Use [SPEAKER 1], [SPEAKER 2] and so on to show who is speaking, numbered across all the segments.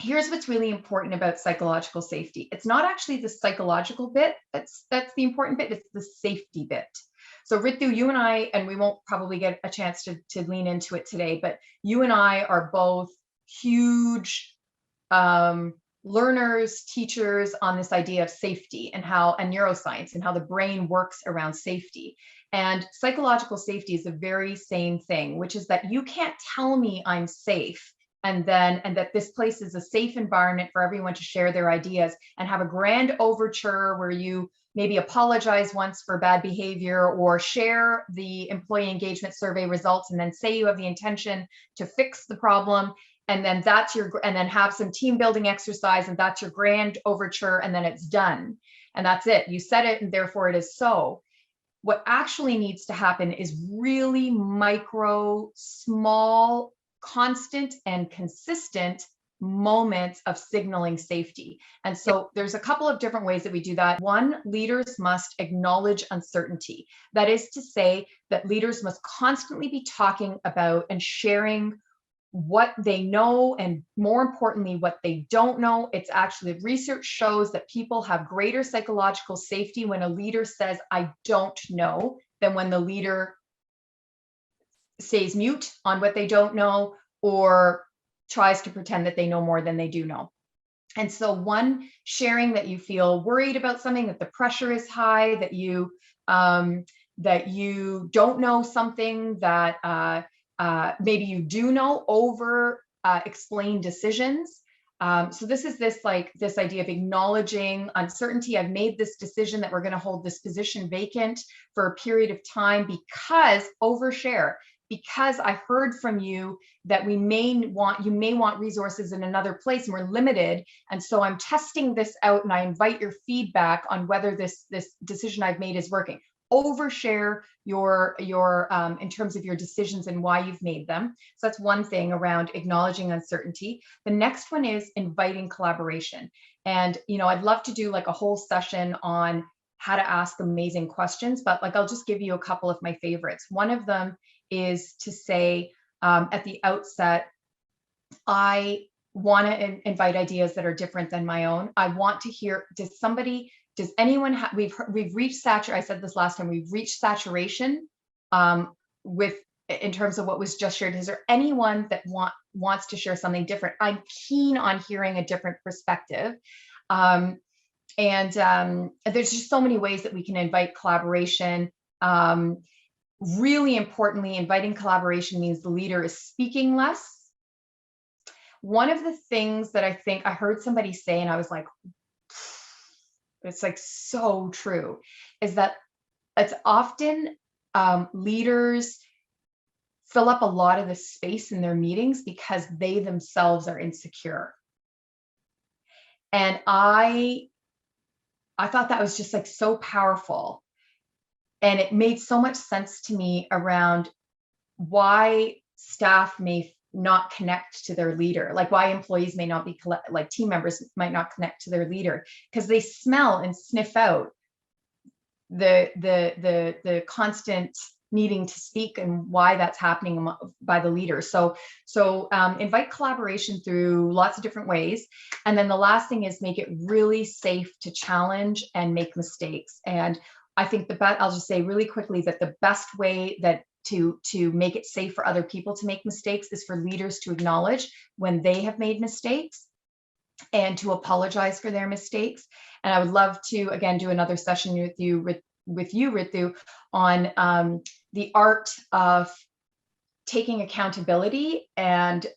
[SPEAKER 1] here's what's really important about psychological safety. It's not actually the psychological bit that's the important bit, it's the safety bit. So Ritu, you and I, and we won't probably get a chance to lean into it today, but you and I are both huge learners, teachers on this idea of safety and neuroscience and how the brain works around safety. And psychological safety is the very same thing, which is that you can't tell me I'm safe and that this place is a safe environment for everyone to share their ideas and have a grand overture where you maybe apologize once for bad behavior or share the employee engagement survey results and then say you have the intention to fix the problem, and then and then have some team building exercise, and that's your grand overture, and then it's done and that's it. You said it and therefore it is so. What actually needs to happen is really micro, small, constant and consistent moments of signaling safety. And so there's a couple of different ways that we do that. One, leaders must acknowledge uncertainty. That is to say that leaders must constantly be talking about and sharing what they know, and more importantly, what they don't know. It's actually, research shows that people have greater psychological safety when a leader says, I don't know, than when the leader stays mute on what they don't know or tries to pretend that they know more than they do know. And so one, sharing that you feel worried about something, that the pressure is high, that you don't know something, that maybe you do know, over explain decisions. So this is this idea of acknowledging uncertainty. I've made this decision that we're going to hold this position vacant for a period of time because overshare. Because I heard from you that you may want resources in another place and we're limited. And so I'm testing this out and I invite your feedback on whether this decision I've made is working. Overshare your in terms of your decisions and why you've made them. So that's one thing around acknowledging uncertainty. The next one is inviting collaboration. And, I'd love to do like a whole session on how to ask amazing questions, but I'll just give you a couple of my favorites. One of them is to say at the outset, I want to invite ideas that are different than my own. I want to hear, does anyone have, we've reached saturation. I said this last time, we've reached saturation in terms of what was just shared. Is there anyone that wants to share something different? I'm keen on hearing a different perspective. And there's just so many ways that we can invite collaboration. Really importantly, inviting collaboration means the leader is speaking less. One of the things that I think I heard somebody say, and I was like, it's so true, is that it's often leaders fill up a lot of the space in their meetings because they themselves are insecure. And I thought that was just so powerful. And it made so much sense to me around why staff may not connect to their leader, why employees may not be, team members might not connect to their leader, because they smell and sniff out the constant needing to speak and why that's happening by the leader. So invite collaboration through lots of different ways. And then the last thing is make it really safe to challenge and make mistakes. And I think I'll just say really quickly that the best way to make it safe for other people to make mistakes is for leaders to acknowledge when they have made mistakes and to apologize for their mistakes. And I would love to, again, do another session with you, Ritu, on the art of taking accountability and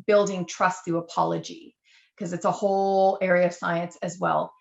[SPEAKER 1] building trust through apology, because it's a whole area of science as well.